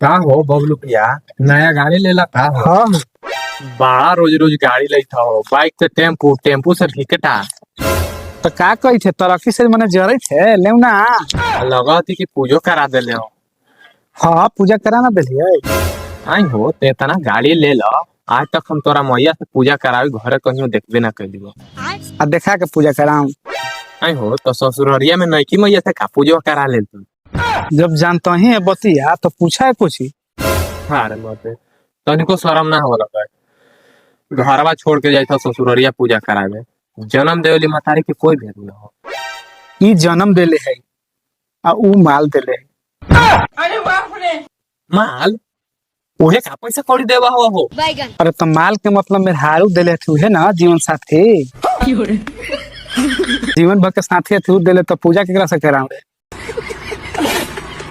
का हो बबलू भैया, नया गाड़ी लेला का हो? हाँ बड़ा रोज रोज गाड़ी लेता हो, बाइक से टेम्पू, टेम्पू से टिकटा। तो का कही थे तरक्की से मने जरे थे ले ना। लगा थी कि पूजो करा देले हो। हाँ पूजा कराना दिलिए। आई हो ते तना गाड़ी ले लो। आज तक हम तोरा मैया से पूजा करावे घरे कहीं देखबे ना कैलियो। आ देखा के पूजा कराऊं। आई हो तो ससुररिया में नईकी मैया से का पूजो करा ले तू। जब जानता ही है बतिया तो पूछा है कुछ ही। अरे मते तनिको शर्म ना होला का। घरवा छोड़ के जाइता ससुररिया पूजा करावे। जन्म देवली मतारी के कोई भेद ना हो। ई जन्म देले है आ ऊ माल देले है। माल ओहे का पैसा कौड़ी देवा हो। अरे तो माल के मतलब मेहरारू देले थे है ना जीवन साथी। जीवन भर के साथी थे देले तो पूजा केकरा से कराऊं रे।